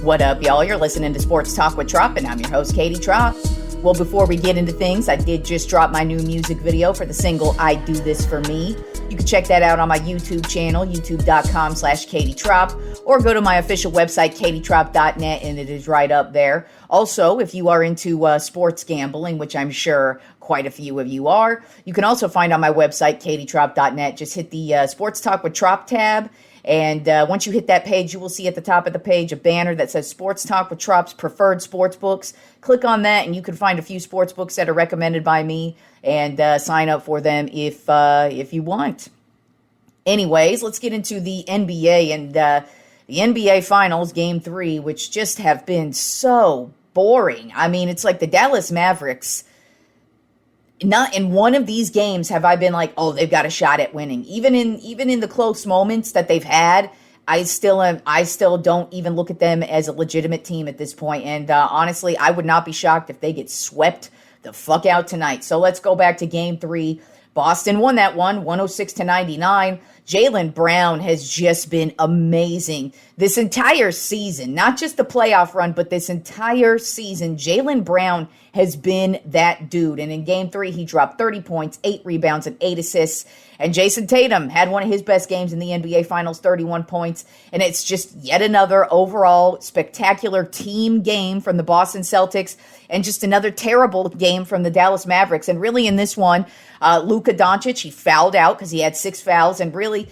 What up, y'all? You're listening to Sports Talk with Tropp, and I'm your host, Katie Tropp. Well, before we get into things, I did just drop my new music video for the single I Do This For Me. You can check that out on my YouTube channel, youtube.com/Katie Tropp, or go to my official website, katietropp.net, and it is right up there. Also, if you are into sports gambling, which I'm sure quite a few of you are, you can also find on my website, katietropp.net. Just hit the Sports Talk with Tropp tab. And once you hit that page, you will see at the top of the page a banner that says Sports Talk with Tropp's Preferred Sports Books. Click on that, and you can find a few sports books that are recommended by me and sign up for them if you want. Anyways, let's get into the NBA and the NBA Finals, Game 3, which just have been so boring. I mean, it's like the Dallas Mavericks. Not in one of these games have I been like, oh, they've got a shot at winning. Even in the close moments that they've had, I still don't even look at them as a legitimate team at this point. And honestly, I would not be shocked if they get swept the fuck out tonight. So let's go back to Game 3. Boston won that one, 106-99. Jaylen Brown has just been amazing this entire season. Not just the playoff run, but this entire season. Jaylen Brown has been that dude. And in Game 3, he dropped 30 points, 8 rebounds, and 8 assists. And Jason Tatum had one of his best games in the NBA Finals, 31 points. And it's just yet another overall spectacular team game from the Boston Celtics, and just another terrible game from the Dallas Mavericks. And really in this one, Luka Doncic, he fouled out because he had 6 fouls, and really, he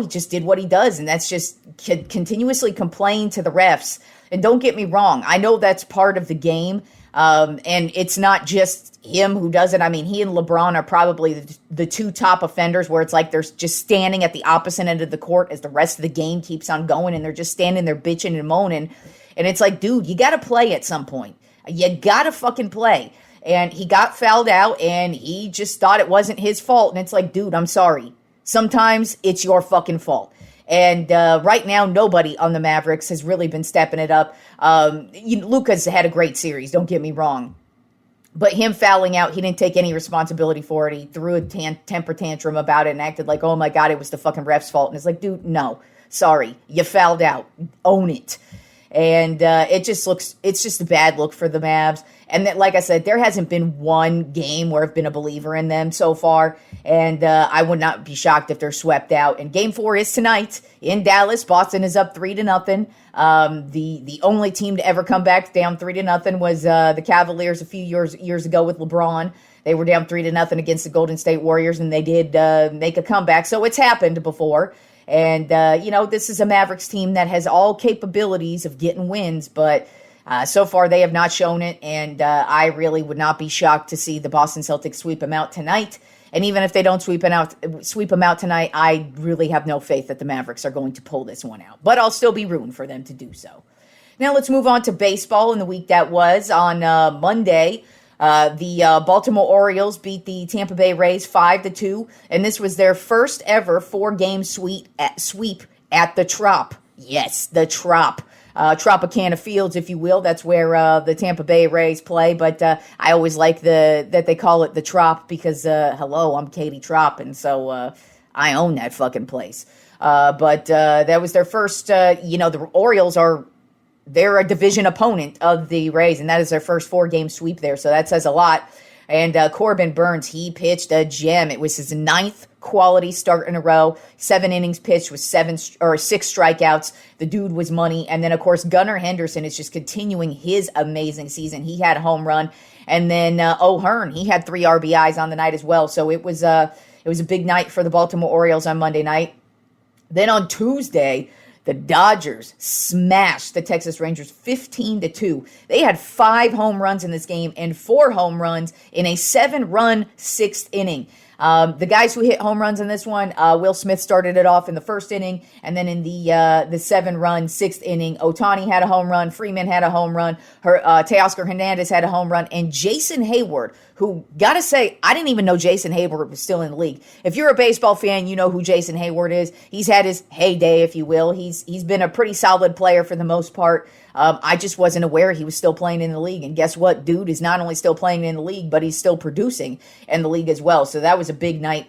just did what he does, and that's just continuously complain to the refs. And don't get me wrong, I know that's part of the game, and it's not just him who does it. I mean, he and LeBron are probably the two top offenders, where it's like they're just standing at the opposite end of the court as the rest of the game keeps on going, and they're just standing there bitching and moaning. And it's like, dude, you got to play at some point. You got to fucking play. And he got fouled out, and he just thought it wasn't his fault. And it's like, dude, I'm sorry. Sometimes it's your fucking fault. And right now, nobody on the Mavericks has really been stepping it up. Luka's had a great series, don't get me wrong. But him fouling out, he didn't take any responsibility for it. He threw a temper tantrum about it and acted like, oh my God, it was the fucking ref's fault. And it's like, dude, no, sorry. You fouled out. Own it. And it's just a bad look for the Mavs. And that, like I said, there hasn't been one game where I've been a believer in them so far. And I would not be shocked if they're swept out. And Game 4 is tonight in Dallas. Boston is up 3-0. The only team to ever come back down 3-0 was the Cavaliers a few years ago with LeBron. They were down 3-0 against the Golden State Warriors, and they did make a comeback. So it's happened before. And, this is a Mavericks team that has all capabilities of getting wins, but so far they have not shown it, and I really would not be shocked to see the Boston Celtics sweep them out tonight. And even if they don't sweep them out tonight, I really have no faith that the Mavericks are going to pull this one out. But I'll still be rooting for them to do so. Now let's move on to baseball in the week that was. On Monday, the Baltimore Orioles beat the Tampa Bay Rays 5-2, and this was their first ever 4-game sweep at the Tropp. Yes, the Tropp. Tropicana Fields, if you will. That's where the Tampa Bay Rays play, but I always like that they call it the Tropp because, hello, I'm Katie Tropp, and so I own that fucking place. But that was their first, the Orioles they're a division opponent of the Rays, and that is their first 4-game sweep there, so that says a lot. And Corbin Burns, he pitched a gem. It was his 9th quality start in a row. 7 innings pitched with 6 strikeouts. The dude was money. And then, of course, Gunnar Henderson is just continuing his amazing season. He had a home run. And then O'Hearn, he had 3 RBIs on the night as well. So it was a big night for the Baltimore Orioles on Monday night. Then on Tuesday, the Dodgers smashed the Texas Rangers 15-2. They had 5 home runs in this game and 4 home runs in a 7-run 6th inning. The guys who hit home runs in this one, Will Smith started it off in the first inning, and then in the 7-run 6th inning, Ohtani had a home run, Freeman had a home run, Teoscar Hernandez had a home run, and Jason Hayward, who, gotta say, I didn't even know Jason Hayward was still in the league. If you're a baseball fan, you know who Jason Hayward is. He's had his heyday, if you will. He's been a pretty solid player for the most part. I just wasn't aware he was still playing in the league. And guess what? Dude is not only still playing in the league, but he's still producing in the league as well. So that was a big night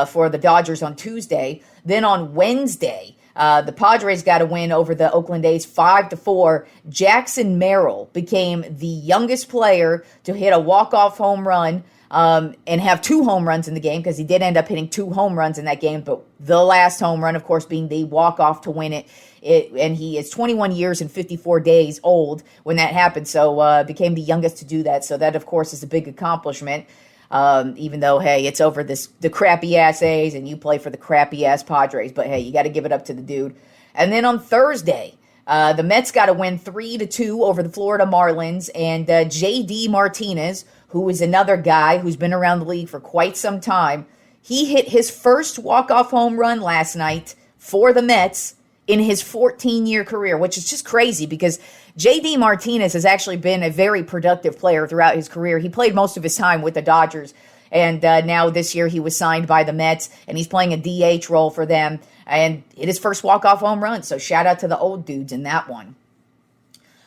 for the Dodgers on Tuesday. Then on Wednesday, The Padres got a win over the Oakland A's 5-4. Jackson Merrill became the youngest player to hit a walk-off home run and have 2 home runs in the game, because he did end up hitting 2 home runs in that game, but the last home run, of course, being the walk-off to win it. And he is 21 years and 54 days old when that happened, so became the youngest to do that. So that, of course, is a big accomplishment, even though, hey, it's over the crappy-ass A's, and you play for the crappy-ass Padres. But, hey, you got to give it up to the dude. And then on Thursday, the Mets got to win 3-2 over the Florida Marlins, and J.D. Martinez, who is another guy who's been around the league for quite some time, he hit his first walk-off home run last night for the Mets in his 14-year career, which is just crazy because J.D. Martinez has actually been a very productive player throughout his career. He played most of his time with the Dodgers, and now this year he was signed by the Mets, and he's playing a DH role for them, and hit his first walk-off home run, so shout out to the old dudes in that one.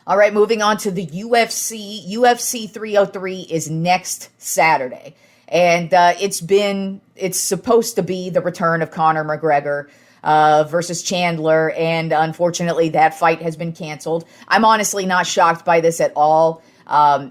All right, moving on to the UFC. UFC 303 is next Saturday, and it's supposed to be the return of Conor McGregor versus Chandler, and unfortunately that fight has been canceled. I'm honestly not shocked by this at all.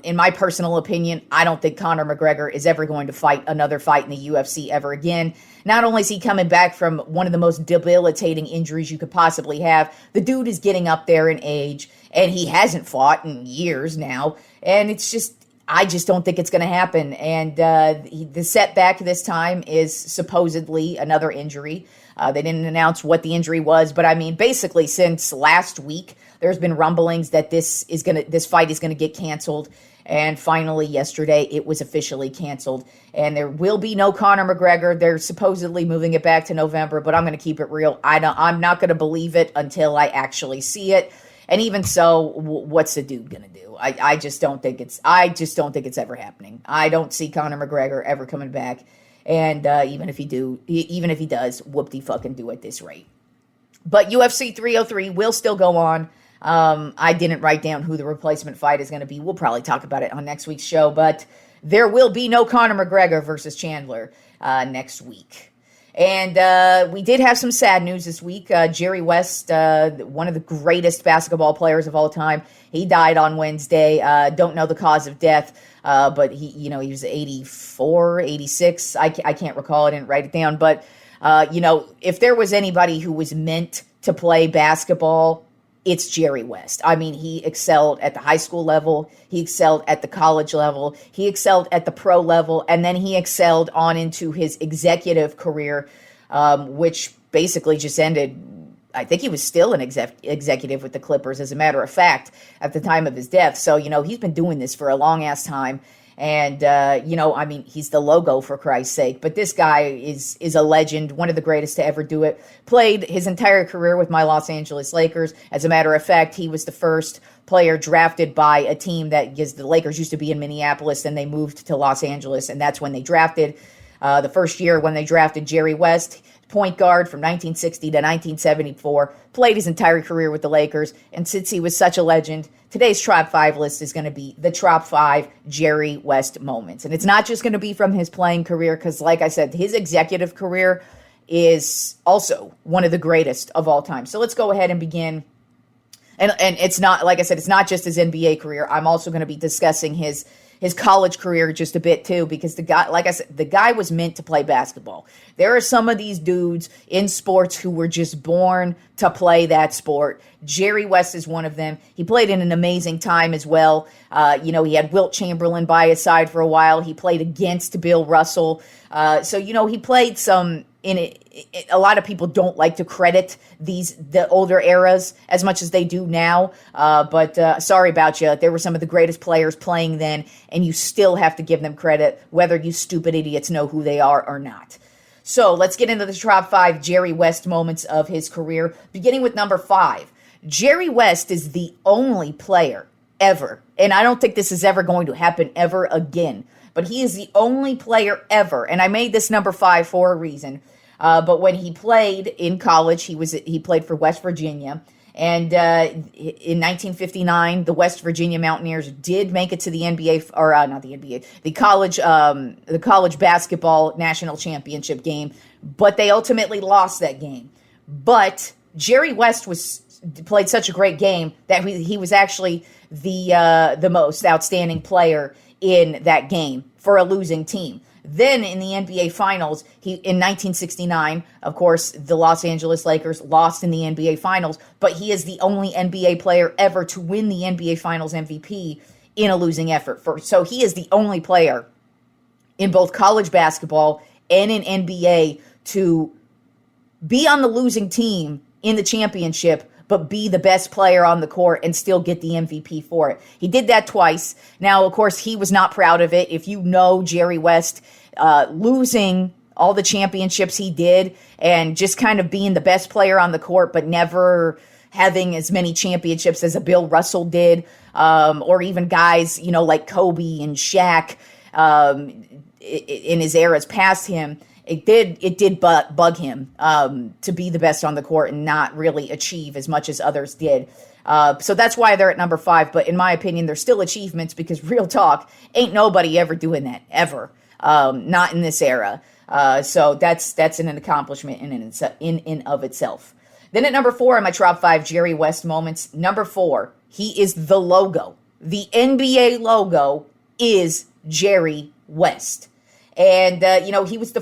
In my personal opinion, I don't think Conor McGregor is ever going to fight another fight in the UFC ever again. Not only is he coming back from one of the most debilitating injuries you could possibly have, the dude is getting up there in age, and he hasn't fought in years now, and I just don't think it's going to happen. And the setback this time is supposedly another injury. They didn't announce what the injury was, but I mean, basically since last week, there's been rumblings that this fight is going to get canceled. And finally, yesterday, it was officially canceled. And there will be no Conor McGregor. They're supposedly moving it back to November, but I'm going to keep it real. I'm not going to believe it until I actually see it. And even so, what's the dude going to do? I just don't think it's ever happening. I don't see Conor McGregor ever coming back. And even if he does, whoop-de-fucking-do at this rate. But UFC 303 will still go on. I didn't write down who the replacement fight is going to be. We'll probably talk about it on next week's show. But there will be no Conor McGregor versus Chandler next week. And we did have some sad news this week. Jerry West, one of the greatest basketball players of all time, he died on Wednesday. Don't know the cause of death, but he was 84, 86. I can't recall. I didn't write it down. But, if there was anybody who was meant to play basketball, it's Jerry West. I mean, he excelled at the high school level. He excelled at the college level. He excelled at the pro level. And then he excelled on into his executive career, which basically just ended. I think he was still an executive with the Clippers, as a matter of fact, at the time of his death. So, he's been doing this for a long-ass time. And, he's the logo, for Christ's sake. But this guy is a legend, one of the greatest to ever do it. Played his entire career with my Los Angeles Lakers. As a matter of fact, he was the first player drafted by a team because the Lakers used to be in Minneapolis, and they moved to Los Angeles, and that's when they drafted. The first year when they drafted Jerry West, point guard from 1960 to 1974, played his entire career with the Lakers, and since he was such a legend, today's Tropp 5 list is going to be the Tropp 5 Jerry West moments. And it's not just going to be from his playing career, because like I said, his executive career is also one of the greatest of all time. So let's go ahead and begin. And it's not, like I said, it's not just his NBA career. I'm also going to be discussing his college career just a bit too, because the guy, like I said, the guy was meant to play basketball. There are some of these dudes in sports who were just born to play that sport. Jerry West is one of them. He played in an amazing time as well. He had Wilt Chamberlain by his side for a while. He played against Bill Russell. So he played some in it. A lot of people don't like to credit the older eras as much as they do now. But sorry about you. There were some of the greatest players playing then, and you still have to give them credit, whether you stupid idiots know who they are or not. So let's get into the top 5 Jerry West moments of his career, beginning with number 5. Jerry West is the only player ever, and I don't think this is ever going to happen ever again, but he is the only player ever, and I made this number 5 for a reason. But when he played in college, he played for West Virginia, and in 1959, the West Virginia Mountaineers did make it to the NBA, or not the NBA, the college basketball national championship game, but they ultimately lost that game. But Jerry West played such a great game that he was actually the most outstanding player in that game for a losing team. Then in the NBA Finals, in 1969, of course, the Los Angeles Lakers lost in the NBA Finals, but he is the only NBA player ever to win the NBA Finals MVP in a losing effort. So he is the only player in both college basketball and in NBA to be on the losing team in the championship, but be the best player on the court and still get the MVP for it. He did that twice. Now, of course, he was not proud of it. If you know Jerry West, losing all the championships he did and just kind of being the best player on the court, but never having as many championships as a Bill Russell did, or even guys, like Kobe and Shaq in his eras past him, it did bug him to be the best on the court and not really achieve as much as others did. So that's why they're at number 5. But in my opinion, they're still achievements because real talk, ain't nobody ever doing that, ever. Not in this era. So that's an accomplishment in and of itself. Then at number 4 on my top 5 Jerry West moments, number 4, he is the logo. The NBA logo is Jerry West. And, he was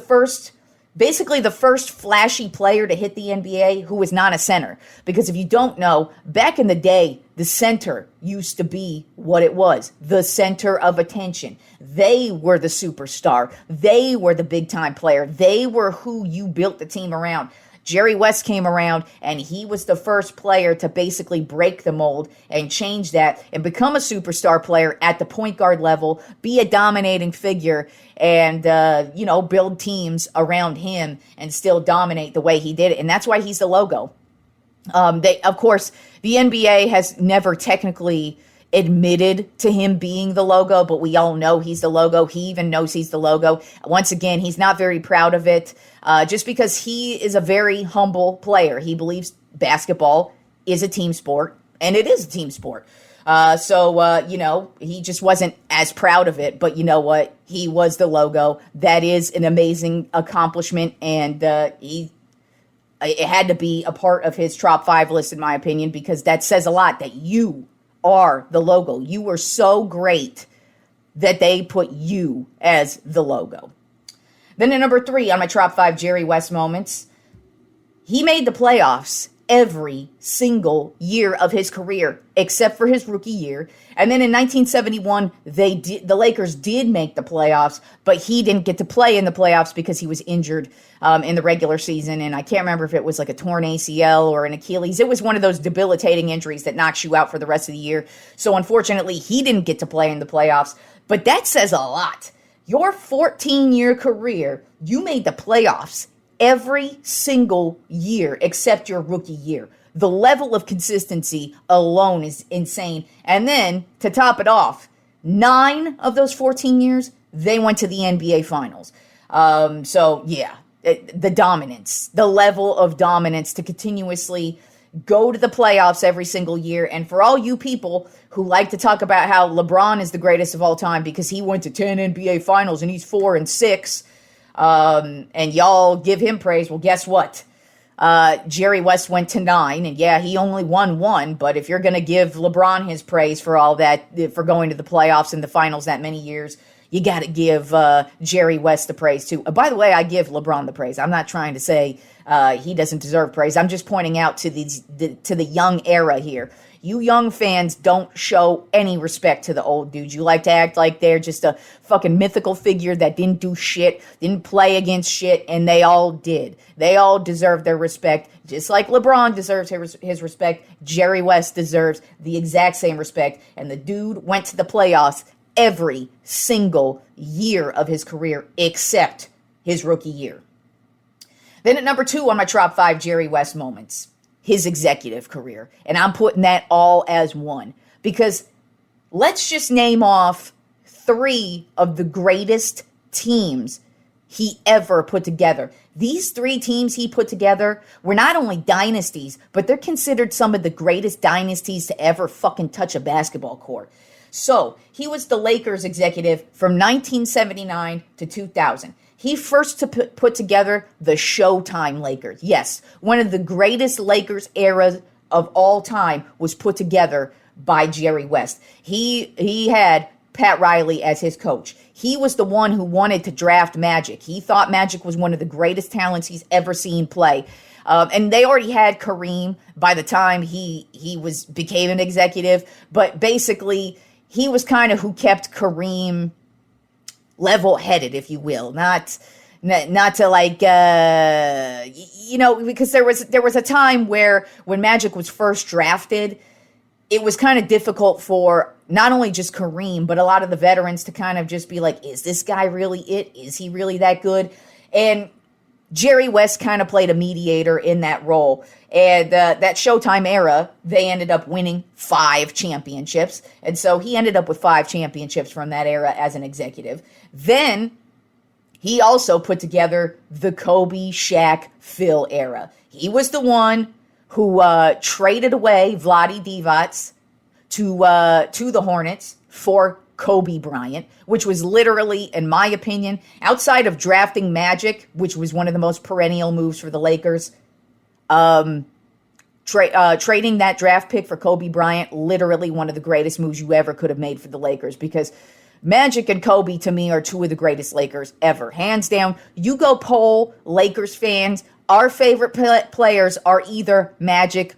basically the first flashy player to hit the NBA who was not a center. Because if you don't know, back in the day, the center used to be what it was, the center of attention. They were the superstar. They were the big-time player. They were who you built the team around. Jerry West came around, and he was the first player to basically break the mold and change that and become a superstar player at the point guard level, be a dominating figure, and, build teams around him and still dominate the way he did it. And that's why he's the logo. Of course, the NBA has never technically admitted to him being the logo, but we all know he's the logo. He even knows he's the logo. Once again, he's not very proud of it, just because he is a very humble player. He believes basketball is a team sport, and it is a team sport. He just wasn't as proud of it, but you know what? He was the logo. That is an amazing accomplishment, and it had to be a part of his top 5 list, in my opinion, because that says a lot that you are the logo. You were so great that they put you as the logo. Then at number 3 on my top 5 Jerry West moments, he made the playoffs every single year of his career, except for his rookie year. And then in 1971, the Lakers did make the playoffs, but he didn't get to play in the playoffs because he was injured in the regular season. And I can't remember if it was like a torn ACL or an Achilles. It was one of those debilitating injuries that knocks you out for the rest of the year. So unfortunately, he didn't get to play in the playoffs. But that says a lot. Your 14-year career, you made the playoffs every single year except your rookie year. The level of consistency alone is insane. And then, to top it off, 9 of those 14 years, they went to the NBA Finals. The dominance, the level of dominance to continuously go to the playoffs every single year. And for all you people who like to talk about how LeBron is the greatest of all time because he went to 10 NBA Finals and he's 4-6, and y'all give him praise. Well, guess what? Jerry West went to 9, and yeah, he only won 1. But if you're going to give LeBron his praise for all that, for going to the playoffs and the finals that many years, you got to give Jerry West the praise too. By the way, I give LeBron the praise. I'm not trying to say he doesn't deserve praise. I'm just pointing out to the young era here. You young fans don't show any respect to the old dudes. You like to act like they're just a fucking mythical figure that didn't do shit, didn't play against shit, and they all did. They all deserve their respect. Just like LeBron deserves his respect, Jerry West deserves the exact same respect. And the dude went to the playoffs every single year of his career except his rookie year. Then at number 2 on my top 5 Jerry West moments, his executive career. And I'm putting that all as one. Because let's just name off 3 of the greatest teams he ever put together. These 3 teams he put together were not only dynasties, but they're considered some of the greatest dynasties to ever fucking touch a basketball court. So, he was the Lakers executive from 1979 to 2000. he first to put together the Showtime Lakers. Yes, one of the greatest Lakers eras of all time was put together by Jerry West. He had Pat Riley as his coach. He was the one who wanted to draft Magic. He thought Magic was one of the greatest talents he's ever seen play. And they already had Kareem by the time he became an executive. But basically, he was kind of who kept Kareem level-headed, if you will. Not to like, because there was a time where when Magic was first drafted, it was kind of difficult for not only just Kareem, but a lot of the veterans to kind of just be like, is this guy really it? Is he really that good? And Jerry West kind of played a mediator in that role. And that Showtime era, they ended up winning 5 championships. And so he ended up with 5 championships from that era as an executive. Then he also put together the Kobe, Shaq, Phil era. He was the one who traded away Vlade Divac to the Hornets for Kobe Bryant, which was literally, in my opinion, outside of drafting Magic, which was one of the most perennial moves for the Lakers, trading that draft pick for Kobe Bryant, literally one of the greatest moves you ever could have made for the Lakers, because Magic and Kobe, to me, are 2 of the greatest Lakers ever. Hands down, you go poll Lakers fans, our favorite players are either Magic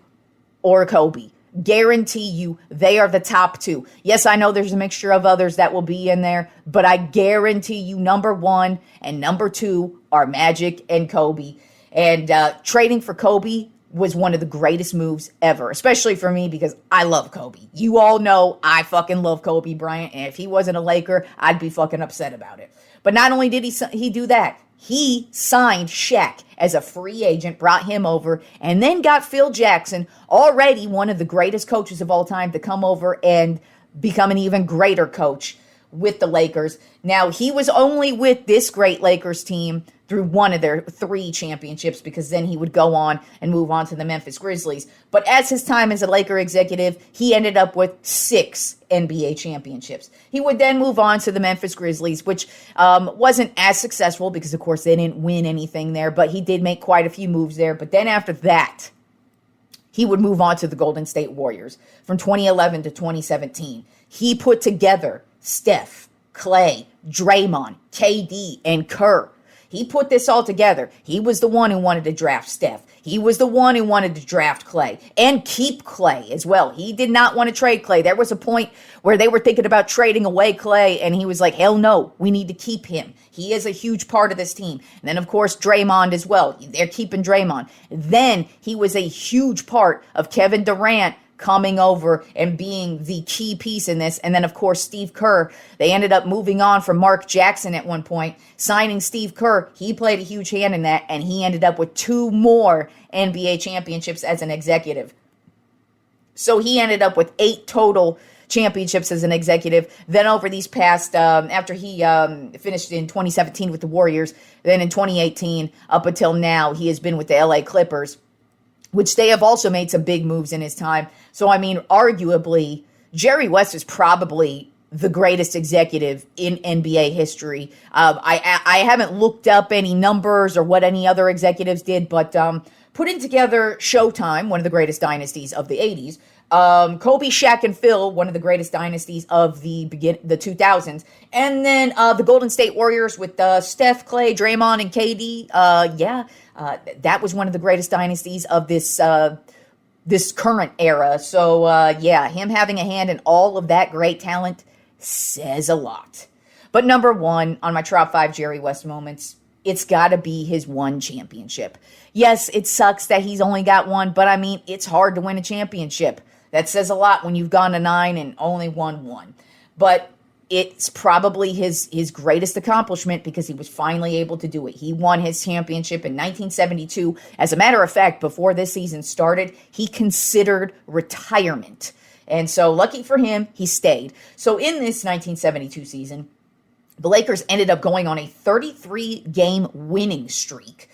or Kobe. Guarantee you they are the top 2. Yes, I know there's a mixture of others that will be in there, but I guarantee you number 1 and number 2 are Magic and Kobe. And trading for Kobe was one of the greatest moves ever, especially for me because I love Kobe. You all know I fucking love Kobe Bryant, and if he wasn't a Laker, I'd be fucking upset about it. But not only did he do that, he signed Shaq as a free agent, brought him over, and then got Phil Jackson, already one of the greatest coaches of all time, to come over and become an even greater coach with the Lakers. Now, he was only with this great Lakers team through one of their 3 championships, because then he would go on and move on to the Memphis Grizzlies. But as his time as a Laker executive, he ended up with 6 NBA championships. He would then move on to the Memphis Grizzlies, which wasn't as successful because, of course, they didn't win anything there, but he did make quite a few moves there. But then after that, he would move on to the Golden State Warriors from 2011 to 2017. He put together Steph, Clay, Draymond, KD, and Kerr. He put this all together. He was the one who wanted to draft Steph. He was the one who wanted to draft Clay and keep Clay as well. He did not want to trade Clay. There was a point where they were thinking about trading away Clay, and he was like, hell no, we need to keep him. He is a huge part of this team. And then, of course, Draymond as well. They're keeping Draymond. Then he was a huge part of Kevin Durant coming over and being the key piece in this. And then, of course, Steve Kerr. They ended up moving on from Mark Jackson at one point, signing Steve Kerr. He played a huge hand in that, and he ended up with 2 more NBA championships as an executive. So he ended up with 8 total championships as an executive. Then over these past, after he finished in 2017 with the Warriors, then in 2018, up until now, he has been with the LA Clippers, which they have also made some big moves in his time. So, I mean, arguably, Jerry West is probably the greatest executive in NBA history. I haven't looked up any numbers or what any other executives did, but putting together Showtime, one of the greatest dynasties of the 80s, Kobe, Shaq, and Phil, one of the greatest dynasties of the 2000s, and then the Golden State Warriors with Steph, Clay, Draymond, and KD. That was one of the greatest dynasties of this current era. So him having a hand in all of that great talent says a lot. But number 1 on my top 5 Jerry West moments, it's got to be his 1 championship. Yes, it sucks that he's only got 1, but I mean, it's hard to win a championship. That says a lot when you've gone to 9 and only won 1. But it's probably his greatest accomplishment because he was finally able to do it. He won his championship in 1972. As a matter of fact, before this season started, he considered retirement. And so lucky for him, he stayed. So in this 1972 season, the Lakers ended up going on a 33-game winning streak.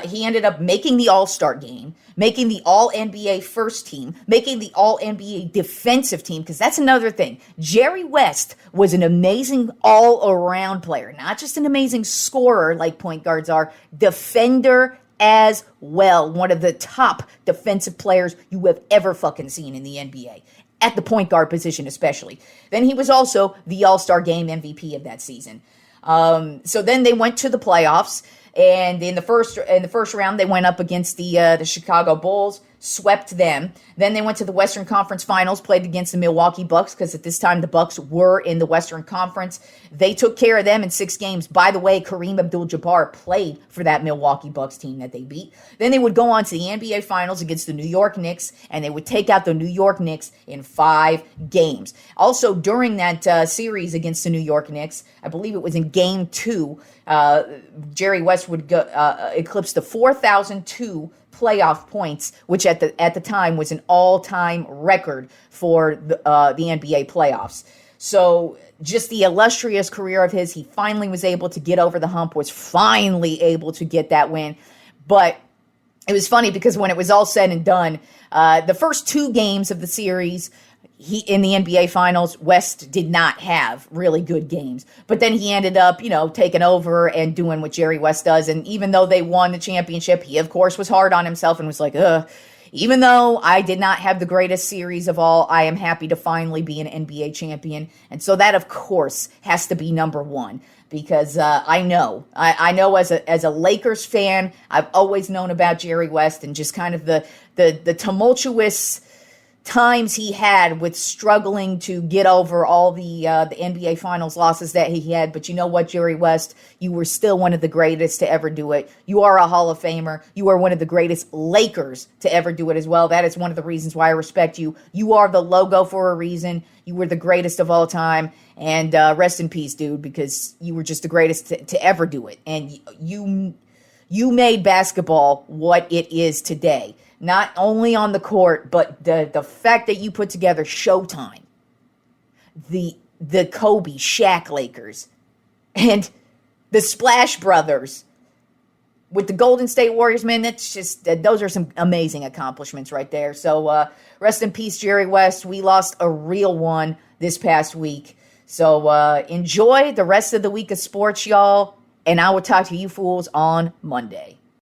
He ended up making the All-Star game, making the All-NBA first team, making the All-NBA defensive team, because that's another thing. Jerry West was an amazing all-around player, not just an amazing scorer like point guards are, defender as well. One of the top defensive players you have ever fucking seen in the NBA, at the point guard position especially. Then he was also the All-Star Game MVP of that season. So then they went to the playoffs, and in the first round they went up against the Chicago Bulls, swept them. Then they went to the Western Conference Finals, played against the Milwaukee Bucks, because at this time the Bucks were in the Western Conference. They took care of them in 6 games. By the way, Kareem Abdul-Jabbar played for that Milwaukee Bucks team that they beat. Then they would go on to the NBA Finals against the New York Knicks, and they would take out the New York Knicks in 5 games. Also, during that series against the New York Knicks, I believe it was in Game 2, Jerry West would eclipse the 4,002 playoff points, which at the time was an all-time record for the NBA playoffs. So just the illustrious career of his, he finally was able to get over the hump, was finally able to get that win. But it was funny because when it was all said and done, the first 2 games of the series, in the NBA Finals, West did not have really good games. But then he ended up, taking over and doing what Jerry West does. And even though they won the championship, he, of course, was hard on himself and was like, even though I did not have the greatest series of all, I am happy to finally be an NBA champion. And so that, of course, has to be number 1. Because I know as a Lakers fan, I've always known about Jerry West and just kind of the tumultuous times he had with struggling to get over all the NBA Finals losses that he had. But you know what, Jerry West? You were still one of the greatest to ever do it. You are a Hall of Famer. You are one of the greatest Lakers to ever do it as well. That is one of the reasons why I respect you. You are the logo for a reason. You were the greatest of all time. And rest in peace, dude, because you were just the greatest to ever do it. And you made basketball what it is today. Not only on the court, but the fact that you put together Showtime, the Kobe, Shaq Lakers, and the Splash Brothers with the Golden State Warriors, man, that's just, those are some amazing accomplishments right there. So rest in peace, Jerry West. We lost a real one this past week. So enjoy the rest of the week of sports, y'all, and I will talk to you fools on Monday.